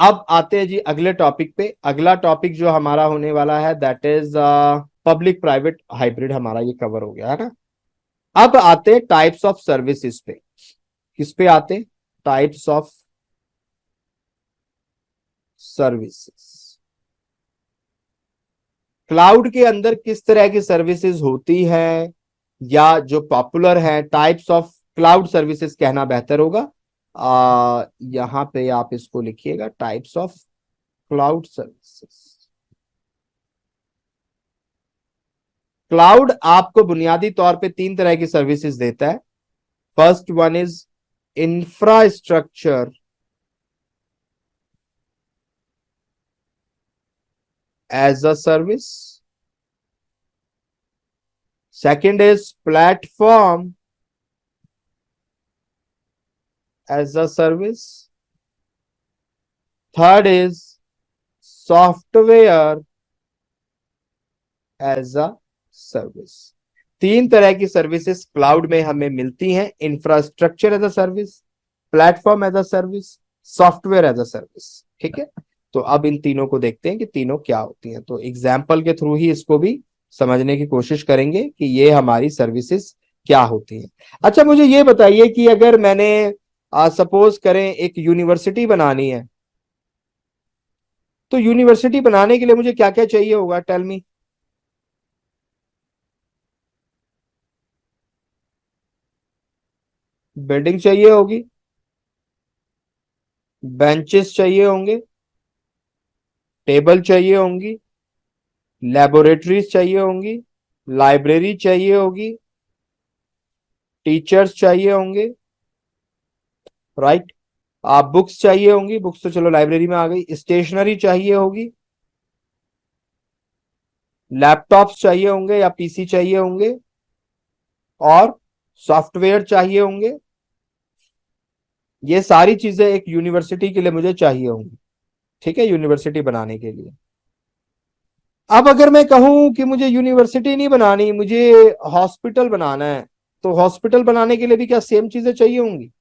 अब आते हैं जी अगले टॉपिक पे। अगला टॉपिक जो हमारा होने वाला है that is public private hybrid, हमारा ये कवर हो गया है ना। अब आते हैं टाइप्स ऑफ सर्विसेज पे। किस पे आते हैं? Types of services. क्लाउड के अंदर किस तरह की सर्विसेज होती है, या जो पॉपुलर है, टाइप्स ऑफ क्लाउड सर्विसेज कहना बेहतर होगा। यहां पे आप इसको लिखिएगा, types of cloud services. Cloud आपको बुनियादी तौर पे तीन तरह की सर्विसेज देता है। First one is infrastructure as a service. Second is platform as a service. Third is software as a service. तीन तरह की सर्विसेज क्लाउड में हमें मिलती हैं। Infrastructure as a service, platform as a service, software as a service. ठीक है, तो अब इन तीनों को देखते हैं कि तीनों क्या होती हैं। तो एग्जाम्पल के थ्रू ही इसको भी समझने की कोशिश करेंगे कि ये हमारी सर्विसेज क्या होती हैं। अच्छा, मुझे ये बताइए कि अगर मैंने सपोज करें एक यूनिवर्सिटी बनानी है, तो यूनिवर्सिटी बनाने के लिए मुझे क्या क्या चाहिए होगा? Tell me. बिल्डिंग चाहिए होगी, बेंचेस चाहिए होंगे, टेबल चाहिए होंगी, लेबोरेटरीज चाहिए होंगी, लाइब्रेरी चाहिए होगी, टीचर्स चाहिए होंगे, राइट। आप बुक्स चाहिए होंगी, बुक्स तो चलो लाइब्रेरी में आ गई। स्टेशनरी चाहिए होगी, लैपटॉप्स चाहिए होंगे या पीसी चाहिए होंगे, और सॉफ्टवेयर चाहिए होंगे। ये सारी चीजें एक यूनिवर्सिटी के लिए मुझे चाहिए होंगी, ठीक है, यूनिवर्सिटी बनाने के लिए। अब अगर मैं कहूं कि मुझे यूनिवर्सिटी नहीं बनानी, मुझे हॉस्पिटल बनाना है, तो हॉस्पिटल बनाने के लिए भी क्या सेम चीजें चाहिए होंगी?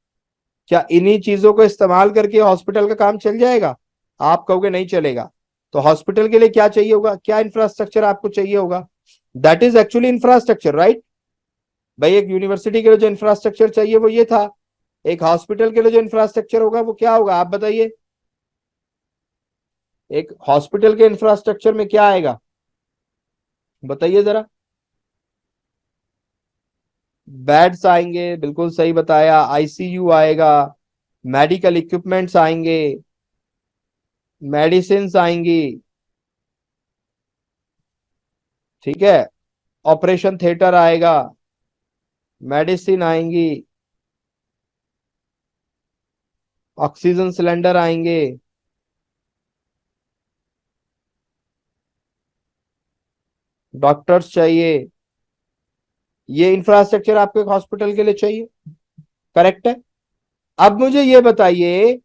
क्या इन्हीं चीजों को इस्तेमाल करके हॉस्पिटल का काम चल जाएगा? आप कहोगे नहीं चलेगा। तो हॉस्पिटल के लिए क्या चाहिए होगा, क्या इंफ्रास्ट्रक्चर आपको चाहिए होगा? That is actually infrastructure, right. भाई एक यूनिवर्सिटी के लिए जो इंफ्रास्ट्रक्चर चाहिए वो ये था। एक हॉस्पिटल के लिए जो इंफ्रास्ट्रक्चर होगा वो क्या होगा, आप बताइए। एक हॉस्पिटल के इंफ्रास्ट्रक्चर में क्या आएगा, बताइए जरा। बेड्स आएंगे, बिल्कुल सही बताया। आईसीयू आएगा, मेडिकल इक्विपमेंट्स आएंगे, मेडिसिन आएंगी, ठीक है, ऑपरेशन थिएटर आएगा, मेडिसिन आएंगी, ऑक्सीजन सिलेंडर आएंगे, डॉक्टर्स चाहिए। ये इंफ्रास्ट्रक्चर आपको एक हॉस्पिटल के लिए चाहिए, करेक्ट है। अब मुझे ये बताइए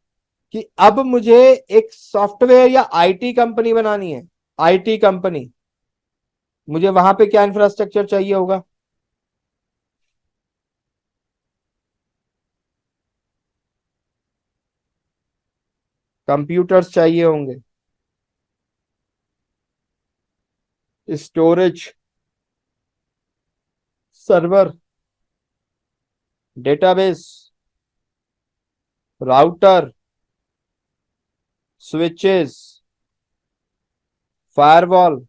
कि अब मुझे एक सॉफ्टवेयर या आईटी कंपनी बनानी है, आईटी कंपनी, मुझे वहां पे क्या इंफ्रास्ट्रक्चर चाहिए होगा? कंप्यूटर्स चाहिए होंगे, storage, server, database, router, switches, firewall.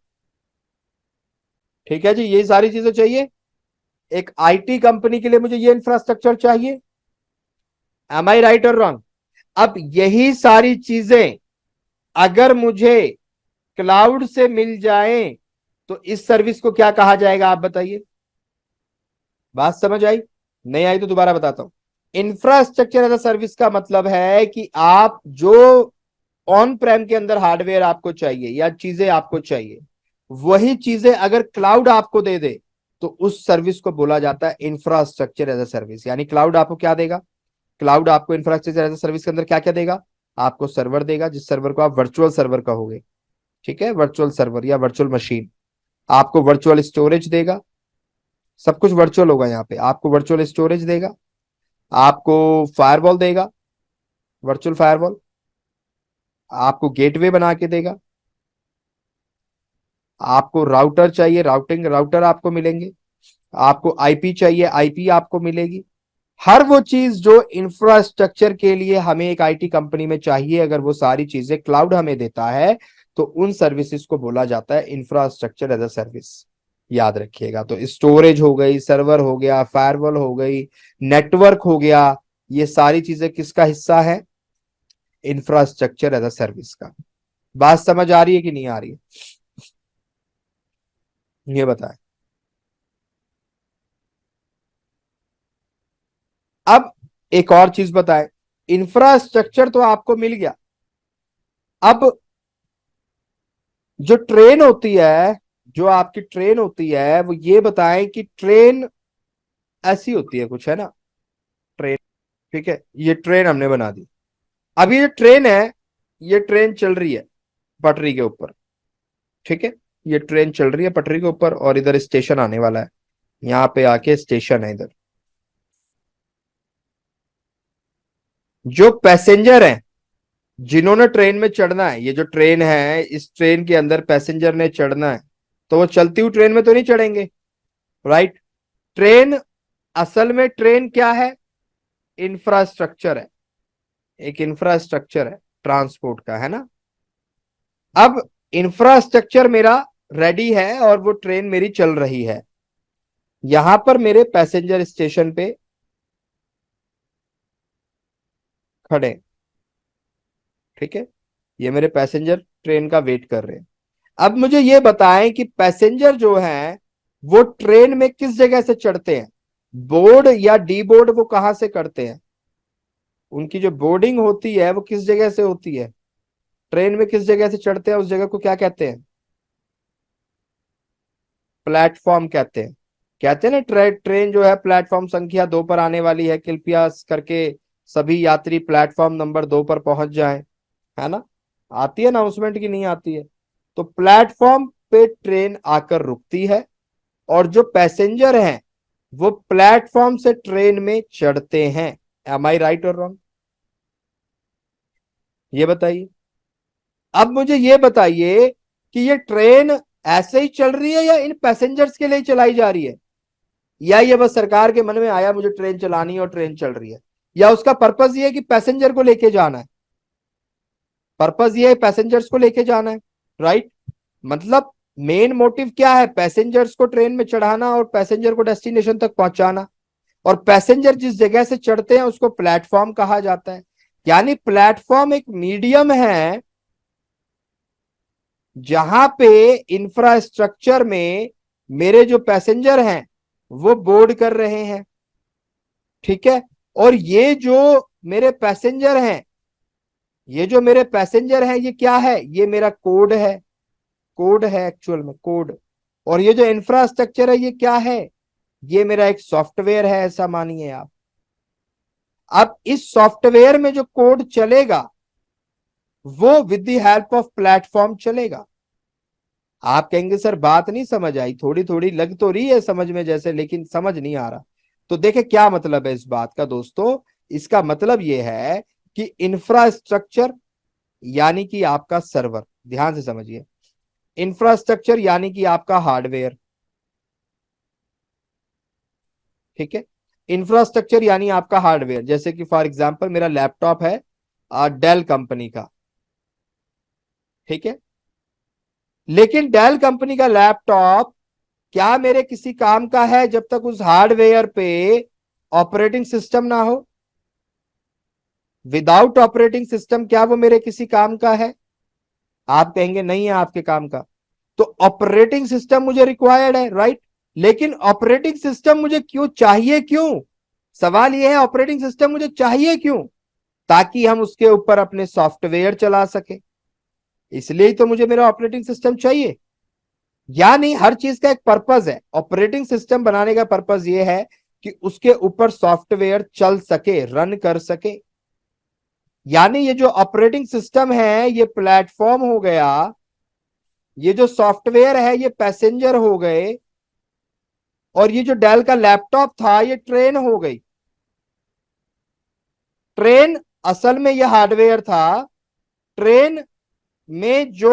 ठीक है जी, ये सारी चीजें चाहिए। एक आईटी कंपनी के लिए मुझे ये इंफ्रास्ट्रक्चर चाहिए। एम आई राइट और रॉन्ग? अब यही सारी चीजें अगर मुझे क्लाउड से मिल जाएं, तो इस सर्विस को क्या कहा जाएगा, आप बताइए। बात समझ आई? नहीं आई तो दोबारा बताता हूं। इंफ्रास्ट्रक्चर एज अ सर्विस का मतलब है कि आप जो ऑन प्रेम के अंदर हार्डवेयर आपको चाहिए या चीजें आपको चाहिए, वही चीजें अगर क्लाउड आपको दे दे, तो उस सर्विस को बोला जाता है इंफ्रास्ट्रक्चर एज अ सर्विस। यानी क्लाउड आपको क्या देगा? क्लाउड आपको इंफ्रास्ट्रक्चर एज अ सर्विस के अंदर क्या क्या देगा? आपको सर्वर देगा, जिस सर्वर को आप वर्चुअल सर्वर कहोगे, ठीक है, वर्चुअल सर्वर या वर्चुअल मशीन। आपको वर्चुअल स्टोरेज देगा, सब कुछ वर्चुअल होगा यहाँ पे। आपको वर्चुअल स्टोरेज देगा, आपको फायरवॉल देगा, वर्चुअल फायरवॉल, आपको गेटवे बना के देगा, आपको राउटर चाहिए, राउटर आपको मिलेंगे, आपको आईपी चाहिए, आईपी आपको मिलेगी। हर वो चीज जो इंफ्रास्ट्रक्चर के लिए हमें एक आईटी कंपनी में चाहिए, अगर वो सारी चीजें क्लाउड हमें देता है तो उन सर्विसेज को बोला जाता है इंफ्रास्ट्रक्चर एज अ सर्विस। याद रखिएगा। तो स्टोरेज हो गई, सर्वर हो गया, फायरवॉल हो गई, नेटवर्क हो गया, ये सारी चीजें किसका हिस्सा है? इंफ्रास्ट्रक्चर एज अ सर्विस का। बात समझ आ रही है कि नहीं आ रही है? ये बताएं। अब एक और चीज बताएं, इंफ्रास्ट्रक्चर तो आपको मिल गया, अब जो ट्रेन होती है, जो आपकी ट्रेन होती है, वो ये बताएं कि ट्रेन ऐसी होती है कुछ, है ना? ट्रेन, ठीक है, ये ट्रेन हमने बना दी। अब ये जो ट्रेन है, ये ट्रेन चल रही है पटरी के ऊपर, ठीक है, ये ट्रेन चल रही है पटरी के ऊपर और इधर स्टेशन आने वाला है, यहाँ पे आके स्टेशन है इधर। जो पैसेंजर हैं, जिन्होंने ट्रेन में चढ़ना है, ये जो ट्रेन है, इस ट्रेन के अंदर पैसेंजर ने चढ़ना है, तो वो चलती हुई ट्रेन में तो नहीं चढ़ेंगे, राइट? ट्रेन, असल में ट्रेन क्या है? इंफ्रास्ट्रक्चर है, एक इंफ्रास्ट्रक्चर है ट्रांसपोर्ट का, है ना? अब इंफ्रास्ट्रक्चर मेरा रेडी है और वो ट्रेन मेरी चल रही है, यहां पर मेरे पैसेंजर स्टेशन पे खड़े, ठीक है, ये मेरे पैसेंजर ट्रेन का वेट कर रहे हैं। अब मुझे ये बताएं कि पैसेंजर जो हैं वो ट्रेन में किस जगह से चढ़ते हैं? बोर्ड या डी बोर्ड, वो कहां से करते हैं? उनकी जो बोर्डिंग होती है वो किस जगह से होती है? ट्रेन में किस जगह से चढ़ते हैं, उस जगह को क्या कहते हैं? प्लेटफॉर्म कहते हैं। कहते हैं ना, ट्रेन जो है प्लेटफॉर्म संख्या 2 पर आने वाली है, कृपया करके सभी यात्री प्लेटफॉर्म नंबर 2 पर पहुंच जाएं, है ना? आती है अनाउंसमेंट की नहीं आती है? तो प्लेटफॉर्म पे ट्रेन आकर रुकती है और जो पैसेंजर हैं वो प्लेटफॉर्म से ट्रेन में चढ़ते हैं। एम आई राइट और रॉन्ग? ये बताइए। अब मुझे ये बताइए कि ये ट्रेन ऐसे ही चल रही है या इन पैसेंजर्स के लिए चलाई जा रही है, या ये बस सरकार के मन में आया मुझे ट्रेन चलानी है और ट्रेन चल रही है, या उसका पर्पस ये है कि पैसेंजर को लेके जाना है? पर्पस ये है पैसेंजर्स को लेके जाना है, राइट? मतलब मेन मोटिव क्या है? पैसेंजर्स को ट्रेन में चढ़ाना और पैसेंजर को डेस्टिनेशन तक पहुंचाना। और पैसेंजर जिस जगह से चढ़ते हैं उसको प्लेटफॉर्म कहा जाता है। यानी प्लेटफॉर्म एक मीडियम है जहां पे इंफ्रास्ट्रक्चर में मेरे जो पैसेंजर हैं वो बोर्ड कर रहे हैं, ठीक है? और ये जो मेरे पैसेंजर हैं, ये जो मेरे पैसेंजर हैं, ये क्या है? ये मेरा कोड है, कोड है एक्चुअल में, कोड। और ये जो इंफ्रास्ट्रक्चर है ये क्या है? ये मेरा एक सॉफ्टवेयर है, ऐसा मानिए आप। अब इस सॉफ्टवेयर में जो कोड चलेगा वो with the help of platform चलेगा। आप कहेंगे सर बात नहीं समझ आई, थोड़ी थोड़ी लग तो रही है समझ में जैसे, लेकिन समझ नहीं आ रहा। तो देखे क्या मतलब है इस बात का दोस्तों। इसका मतलब यह है कि इंफ्रास्ट्रक्चर यानी कि आपका सर्वर, ध्यान से समझिए, इंफ्रास्ट्रक्चर यानी कि आपका हार्डवेयर, ठीक है? इंफ्रास्ट्रक्चर यानी आपका हार्डवेयर, जैसे कि फॉर एग्जांपल मेरा लैपटॉप है डेल कंपनी का, ठीक है, लेकिन डेल कंपनी का लैपटॉप क्या मेरे किसी काम का है जब तक उस हार्डवेयर पे ऑपरेटिंग सिस्टम ना हो? विदाउट ऑपरेटिंग सिस्टम क्या वो मेरे किसी काम का है? आप कहेंगे नहीं है आपके काम का। तो ऑपरेटिंग सिस्टम मुझे रिक्वायर्ड है, राइट? लेकिन ऑपरेटिंग सिस्टम मुझे क्यों चाहिए, क्यों? सवाल यह है ऑपरेटिंग सिस्टम मुझे चाहिए क्यों? ताकि हम उसके ऊपर अपने सॉफ्टवेयर चला सके, इसलिए ही तो मुझे मेरा ऑपरेटिंग सिस्टम चाहिए। यानी हर चीज का एक पर्पस है, ऑपरेटिंग सिस्टम बनाने का पर्पस यह है कि उसके ऊपर सॉफ्टवेयर चल सके, रन कर सके। यानी ये जो ऑपरेटिंग सिस्टम है ये प्लेटफॉर्म हो गया, ये जो सॉफ्टवेयर है ये पैसेंजर हो गए, और ये जो डेल का लैपटॉप था ये ट्रेन हो गई। ट्रेन असल में ये हार्डवेयर था, ट्रेन में जो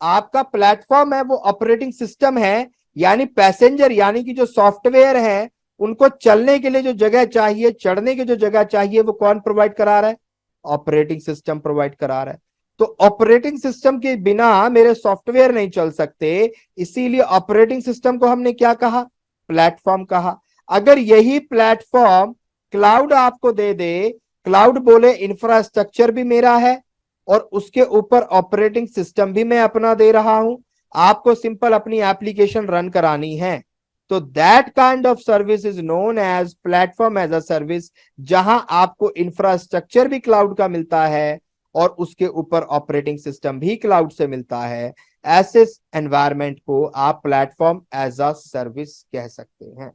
आपका प्लेटफॉर्म है वो ऑपरेटिंग सिस्टम है, यानी पैसेंजर यानी कि जो सॉफ्टवेयर है उनको चलने के लिए जो जगह चाहिए, चढ़ने की जो जगह चाहिए, वो कौन प्रोवाइड करा रहा है? ऑपरेटिंग सिस्टम प्रोवाइड करा रहा है। तो ऑपरेटिंग सिस्टम के बिना मेरे सॉफ्टवेयर नहीं चल सकते, इसीलिए ऑपरेटिंग सिस्टम को हमने क्या कहा? प्लेटफॉर्म कहा। अगर यही प्लेटफॉर्म क्लाउड आपको दे दे, क्लाउड बोले इंफ्रास्ट्रक्चर भी मेरा है और उसके ऊपर ऑपरेटिंग सिस्टम भी मैं अपना दे रहा हूं, आपको सिंपल अपनी एप्लीकेशन रन करानी है, तो that kind of service is known as platform as a service, जहां आपको इंफ्रास्ट्रक्चर भी क्लाउड का मिलता है और उसके ऊपर ऑपरेटिंग सिस्टम भी क्लाउड से मिलता है। ऐसे एनवायरमेंट को आप प्लेटफॉर्म एज अ सर्विस कह सकते हैं।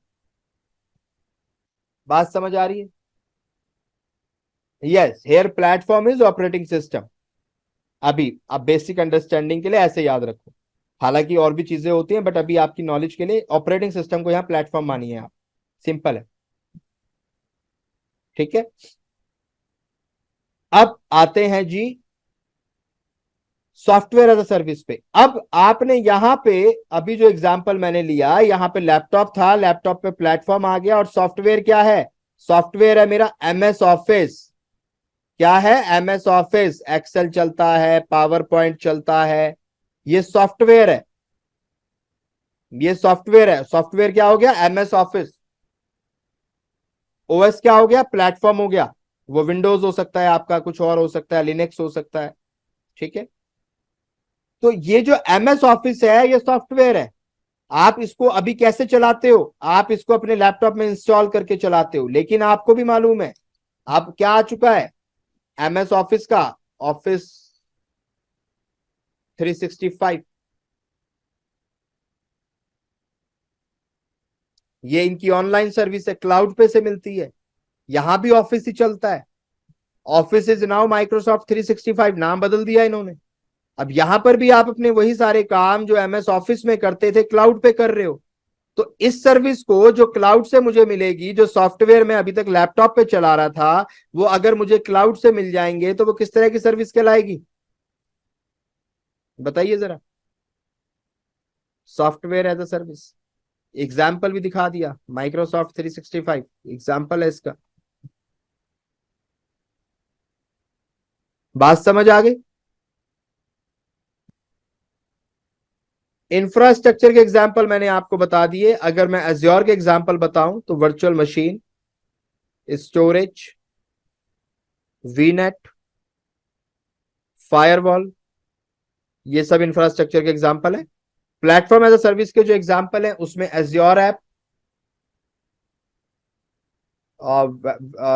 बात समझ आ रही है? Yes, here platform is operating system. अभी आप बेसिक अंडरस्टैंडिंग के लिए ऐसे याद रखो, हालांकि और भी चीजें होती हैं, बट अभी आपकी नॉलेज के लिए ऑपरेटिंग सिस्टम को यहां प्लेटफॉर्म मानिए आप। सिंपल है, ठीक है। अब आते हैं जी सॉफ्टवेयर एज अ सर्विस पे। अब आपने यहां पे अभी जो एग्जांपल मैंने लिया, यहां पे लैपटॉप था, लैपटॉप पे प्लेटफॉर्म आ गया और सॉफ्टवेयर क्या है? सॉफ्टवेयर है मेरा एमएस ऑफिस। क्या है? एमएस ऑफिस, एक्सेल चलता है, पावर पॉइंट चलता है, ये सॉफ्टवेयर है। ये सॉफ्टवेयर है। सॉफ्टवेयर क्या हो गया? MS office. ओएस क्या हो गया? प्लेटफॉर्म हो गया। वो विंडोज हो सकता है आपका, कुछ और हो सकता है, लिनक्स हो सकता है, ठीक है। तो ये जो एमएस ऑफिस है ये सॉफ्टवेयर है। आप इसको अभी कैसे चलाते हो? आप इसको अपने लैपटॉप में इंस्टॉल करके चलाते हो, लेकिन आपको भी मालूम है अब क्या आ चुका है एमएस ऑफिस का? ऑफिस 365। ये इनकी ऑनलाइन सर्विस है, क्लाउड पे से मिलती है। यहां भी ऑफिस ही चलता है। ऑफिस इज नाउ माइक्रोसॉफ्ट 365, नाम बदल दिया इन्होंने। अब यहां पर भी आप अपने वही सारे काम जो एमएस ऑफिस में करते थे क्लाउड पे कर रहे हो। तो इस सर्विस को जो क्लाउड से मुझे मिलेगी, जो सॉफ्टवेयर मैं अभी तक लैपटॉप पे चला रहा था, वो अगर मुझे क्लाउड से मिल जाएंगे तो वो किस तरह की सर्विस कहलाएगी? बताइए जरा। Software as a service. Example भी दिखा दिया, माइक्रोसॉफ्ट 365 एग्जाम्पल है इसका। बात समझ आ गई? इंफ्रास्ट्रक्चर के एग्जाम्पल मैंने आपको बता दिए। अगर मैं एज्योर के एग्जाम्पल बताऊं तो वर्चुअल मशीन, स्टोरेज, वीनेट, फायरवॉल, ये सब इंफ्रास्ट्रक्चर के एग्जाम्पल है। प्लेटफॉर्म एज अ सर्विस के जो एग्जाम्पल है उसमें azure app,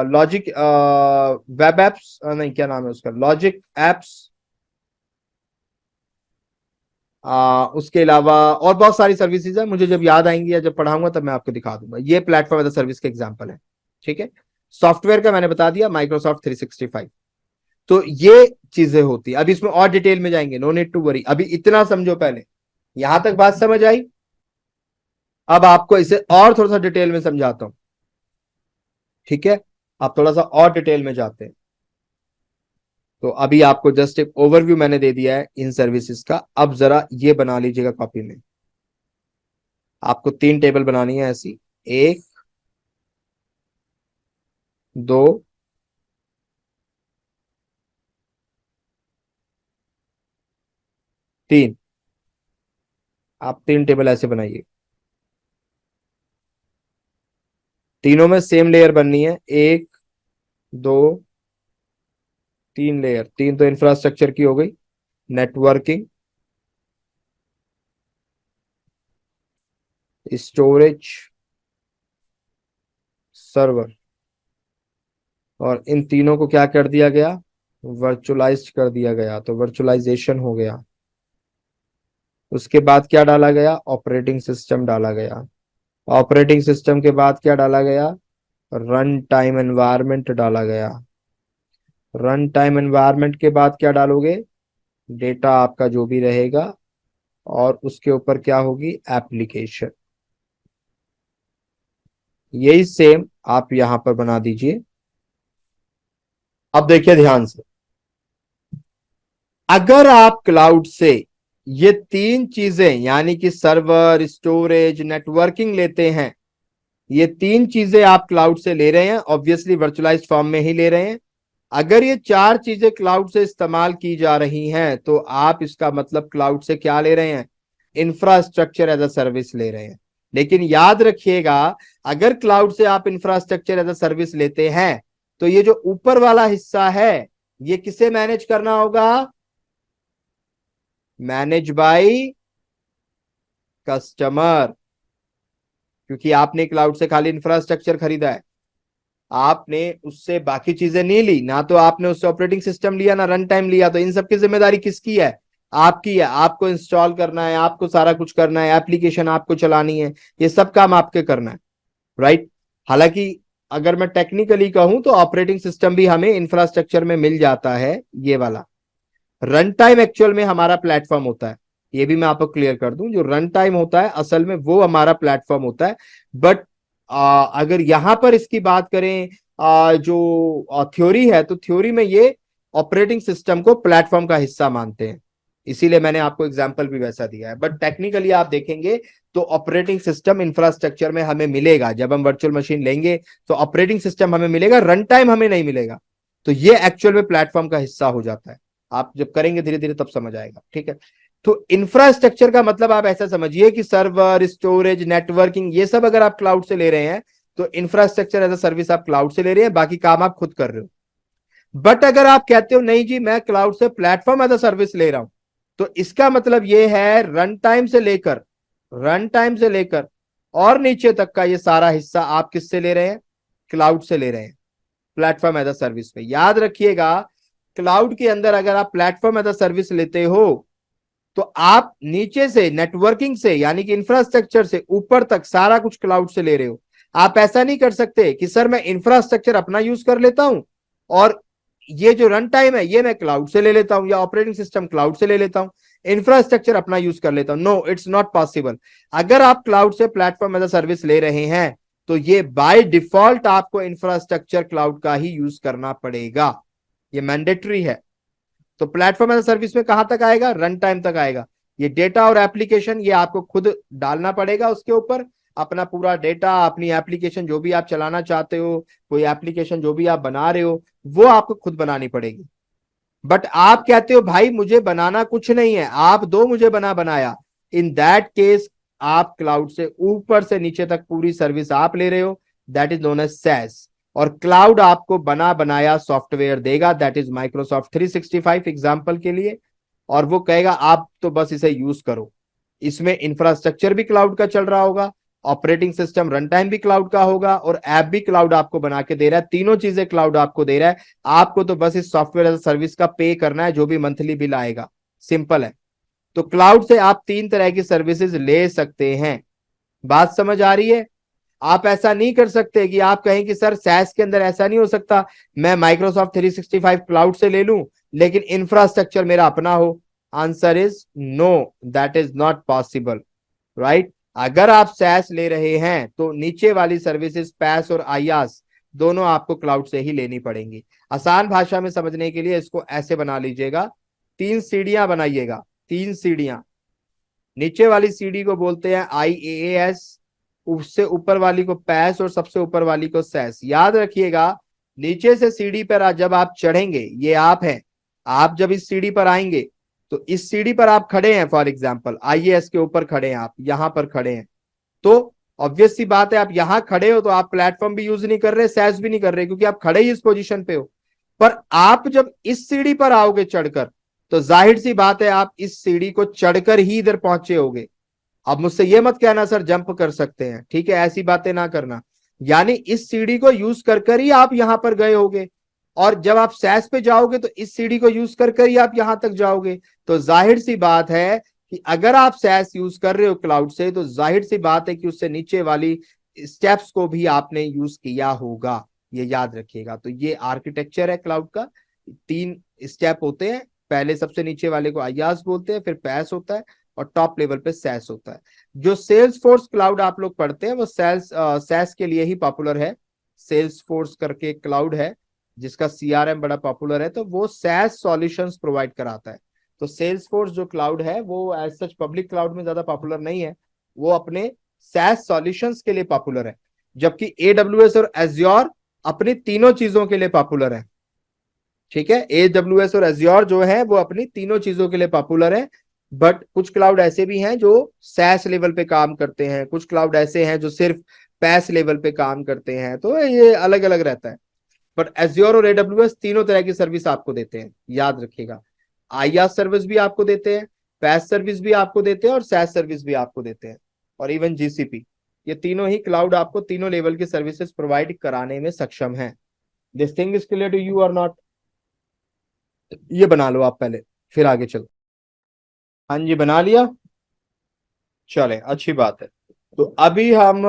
logic, web apps, नहीं क्या नाम है उसका, लॉजिक एप्स, उसके अलावा और बहुत सारी सर्विसेज है। मुझे जब याद आएंगी या जब पढ़ाऊंगा तब मैं आपको दिखा दूंगा। ये प्लेटफॉर्म एज अ सर्विस के एग्जाम्पल है, ठीक है। सॉफ्टवेयर का मैंने बता दिया माइक्रोसॉफ्ट 365। तो ये चीजें होती है। अभी इसमें और डिटेल में जाएंगे, नो नीड टू वरी, अभी इतना समझो पहले। यहां तक बात समझ आई? अब आपको इसे और थोड़ा सा डिटेल में समझाता हूं, ठीक है। आप थोड़ा सा और डिटेल में जाते हैं। तो अभी आपको जस्ट एक ओवरव्यू मैंने दे दिया है इन सर्विसेज का। अब जरा ये बना लीजिएगा कॉपी में। आपको 3 टेबल बनानी है ऐसी, 1, 2, 3। आप 3 टेबल ऐसे बनाइए, तीनों में सेम लेयर बननी है। 1, 2, 3 लेयर। 3 तो इंफ्रास्ट्रक्चर की हो गई, नेटवर्किंग, स्टोरेज, सर्वर। और इन तीनों को क्या कर दिया गया? वर्चुअलाइज्ड कर दिया गया, तो वर्चुअलाइजेशन हो गया। उसके बाद क्या डाला गया? ऑपरेटिंग सिस्टम डाला गया। ऑपरेटिंग सिस्टम के बाद क्या डाला गया? रन टाइम एनवायरनमेंट डाला गया। रन टाइम एनवायरनमेंट के बाद क्या डालोगे? डेटा आपका जो भी रहेगा, और उसके ऊपर क्या होगी? एप्लीकेशन। यही सेम आप यहां पर बना दीजिए। अब देखिए ध्यान से, अगर आप क्लाउड से ये तीन चीजें यानी कि सर्वर, स्टोरेज, नेटवर्किंग लेते हैं, ये तीन चीजें आप क्लाउड से ले रहे हैं, ऑब्वियसली वर्चुअलाइज्ड फॉर्म में ही ले रहे हैं। अगर ये चार चीजें क्लाउड से इस्तेमाल की जा रही हैं तो आप इसका मतलब क्लाउड से क्या ले रहे हैं? इंफ्रास्ट्रक्चर एज अ सर्विस ले रहे हैं। लेकिन याद रखिएगा, अगर क्लाउड से आप इंफ्रास्ट्रक्चर एज अ सर्विस लेते हैं तो ये जो ऊपर वाला हिस्सा है ये किसे मैनेज करना होगा? Manage by customer. क्योंकि आपने क्लाउड से खाली इंफ्रास्ट्रक्चर खरीदा है, आपने उससे बाकी चीजें नहीं ली ना, तो आपने उससे ऑपरेटिंग सिस्टम लिया ना रन टाइम लिया, तो इन सब की जिम्मेदारी किसकी है? आपकी है। आपको इंस्टॉल करना है, आपको सारा कुछ करना है, एप्लीकेशन आपको चलानी है, ये सब काम आपके करना है, राइट। हालांकि अगर मैं टेक्निकली कहूं तो ऑपरेटिंग सिस्टम भी हमें इंफ्रास्ट्रक्चर में मिल जाता है, ये वाला। रन टाइम एक्चुअल में हमारा प्लेटफॉर्म होता है, ये भी मैं आपको क्लियर कर दूं, जो रन टाइम होता है असल में वो हमारा प्लेटफॉर्म होता है। बट अगर यहां पर इसकी बात करें, जो थ्योरी है, तो थ्योरी में ये ऑपरेटिंग सिस्टम को प्लेटफॉर्म का हिस्सा मानते हैं, इसीलिए मैंने आपको एग्जांपल भी वैसा दिया है। बट टेक्निकली आप देखेंगे तो ऑपरेटिंग सिस्टम इंफ्रास्ट्रक्चर में हमें मिलेगा। जब हम वर्चुअल मशीन लेंगे तो ऑपरेटिंग सिस्टम हमें मिलेगा, रन टाइम हमें नहीं मिलेगा। तो ये एक्चुअल में प्लेटफॉर्म का हिस्सा हो जाता है। आप जब करेंगे धीरे धीरे तब समझ आएगा, ठीक है। तो इंफ्रास्ट्रक्चर का मतलब आप ऐसा समझिए कि सर्वर, स्टोरेज, नेटवर्किंग, ये सब अगर आप क्लाउड से ले रहे हैं तो इंफ्रास्ट्रक्चर एज अ सर्विस आप क्लाउड से ले रहे हैं, बाकी काम आप खुद कर रहे हो। बट अगर आप कहते हो नहीं जी मैं क्लाउड से प्लेटफॉर्म एज अ सर्विस ले रहा हूं, तो इसका मतलब ये है रन टाइम से लेकर और नीचे तक का ये सारा हिस्सा आप किससे ले रहे हैं? क्लाउड से ले रहे हैं, प्लेटफॉर्म एज अ सर्विस पे। याद रखिएगा, क्लाउड के अंदर अगर आप प्लेटफॉर्म एज अ सर्विस लेते हो तो आप नीचे से नेटवर्किंग से यानी कि इंफ्रास्ट्रक्चर से ऊपर तक सारा कुछ क्लाउड से ले रहे हो। आप ऐसा नहीं कर सकते कि सर मैं इंफ्रास्ट्रक्चर अपना यूज कर लेता हूं और ये जो रन टाइम है ये मैं क्लाउड से ले लेता हूं, या ऑपरेटिंग सिस्टम क्लाउड से ले लेता हूं, इंफ्रास्ट्रक्चर अपना यूज कर लेता हूं। No, it's not possible. अगर आप क्लाउड से प्लेटफॉर्म एज अ सर्विस ले रहे हैं तो ये बाय डिफॉल्ट आपको इंफ्रास्ट्रक्चर क्लाउड का ही यूज करना पड़ेगा, ये मैंडेटरी है। तो प्लेटफॉर्म एज सर्विस में कहां तक आएगा? रन टाइम तक आएगा। ये डेटा और एप्लीकेशन ये आपको खुद डालना पड़ेगा, उसके ऊपर अपना पूरा डेटा, अपनी एप्लीकेशन जो भी आप चलाना चाहते हो, कोई एप्लीकेशन जो भी आप बना रहे हो वो आपको खुद बनानी पड़ेगी। बट आप कहते हो भाई मुझे बनाना कुछ नहीं है, आप दो मुझे बनाया। इन दैट केस आप क्लाउड से ऊपर से नीचे तक पूरी सर्विस आप ले रहे हो, that is known as SaaS. और क्लाउड आपको बना बनाया सॉफ्टवेयर देगा, दैट इज माइक्रोसॉफ्ट 365 एग्जाम्पल के लिए। और वो कहेगा आप तो बस इसे यूज करो। इसमें इंफ्रास्ट्रक्चर भी क्लाउड का चल रहा होगा, ऑपरेटिंग सिस्टम रन टाइम भी क्लाउड का होगा, और ऐप भी क्लाउड आपको बना के दे रहा है। तीनों चीजें क्लाउड आपको दे रहा है। आपको तो बस इस सॉफ्टवेयर एज सर्विस का पे करना है, जो भी मंथली बिल आएगा, सिंपल है। तो क्लाउड से आप तीन तरह की सर्विसेज ले सकते हैं। बात समझ आ रही है? आप ऐसा नहीं कर सकते कि आप कहें कि सर सैस के अंदर ऐसा नहीं हो सकता, मैं माइक्रोसॉफ्ट 365 क्लाउड से ले लूं लेकिन इंफ्रास्ट्रक्चर मेरा अपना हो। Answer is no, that is not possible, right. अगर आप सैस ले रहे हैं तो नीचे वाली सर्विसेज पैस और आईयास दोनों आपको क्लाउड से ही लेनी पड़ेंगी। आसान भाषा में समझने के लिए इसको ऐसे बना लीजिएगा, तीन सीढ़ियां बनाइएगा, तीन सीढ़ियां। नीचे वाली सीढ़ी को बोलते हैं IaaS, उससे ऊपर वाली को पैस और सबसे ऊपर वाली को सैस। याद रखिएगा, नीचे से सीढ़ी पर जब आप चढ़ेंगे, ये आप हैं, आप जब इस सीढ़ी पर आएंगे तो इस सीढ़ी पर आप खड़े हैं, फॉर एग्जाम्पल IaaS के ऊपर खड़े हैं, आप यहां पर खड़े हैं, तो ऑब्वियस सी बात है आप यहां खड़े हो तो आप प्लेटफॉर्म भी यूज नहीं कर रहे, सैस भी नहीं कर रहे, क्योंकि आप खड़े ही इस पोजीशन पे हो। पर आप जब इस सीढ़ी पर आओगे चढ़कर, तो जाहिर सी बात है आप इस सीढ़ी को चढ़कर ही इधर पहुंचे होगे। अब मुझसे ये मत कहना सर जंप कर सकते हैं, ठीक है, ऐसी बातें ना करना। यानी इस सीढ़ी को यूज कर ही आप यहां पर गए होगे, और जब आप सैस पे जाओगे तो इस सीढ़ी को यूज कर ही आप यहां तक जाओगे। तो जाहिर सी बात है कि अगर आप सैस यूज कर रहे हो क्लाउड से, तो जाहिर सी बात है कि उससे नीचे वाली स्टेप्स को भी आपने यूज किया होगा, ये याद रखिएगा। तो ये आर्किटेक्चर है क्लाउड का, तीन स्टेप होते हैं। पहले सबसे नीचे वाले को आयास बोलते हैं, फिर पैस होता है, और टॉप लेवल पे सैस होता है। जो सेल्स फोर्स क्लाउड आप लोग पढ़ते हैं वो सैस के लिए ही पॉपुलर है। सेल्स फोर्स करके क्लाउड है जिसका CRM बड़ा पॉपुलर है, तो वो सैस सॉल्यूशंस प्रोवाइड कराता है। तो सेल्स फोर्स जो क्लाउड है वो एज सच पब्लिक क्लाउड में ज्यादा पॉपुलर नहीं है, वो अपने SaaS सॉल्यूशंस के लिए पॉपुलर है, जबकि AWS और एज्योर अपनी तीनों चीजों के लिए पॉपुलर है। ठीक है, AWS और एज्योर जो है वो अपनी तीनों चीजों के लिए पॉपुलर है। बट कुछ क्लाउड ऐसे भी हैं जो SaaS लेवल पे काम करते हैं, कुछ क्लाउड ऐसे हैं जो सिर्फ पैस लेवल पे काम करते हैं, तो ये अलग अलग रहता है। बट एज्योर और AWS तीनों तरह की सर्विस आपको देते हैं, याद रखिएगा। IaaS सर्विस भी आपको देते हैं, पैस सर्विस भी आपको देते हैं, और SaaS सर्विस भी आपको देते हैं, और इवन GCP। ये तीनों ही क्लाउड आपको तीनों लेवल की सर्विसेज प्रोवाइड कराने में सक्षम है। This thing is clear to you और नॉट? ये बना लो आप पहले, फिर आगे चलो। हाँ जी, बना लिया। चले, अच्छी बात है। तो अभी हम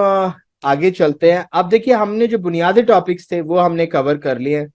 आगे चलते हैं। अब देखिए, हमने जो बुनियादी टॉपिक्स थे वो हमने कवर कर लिए हैं।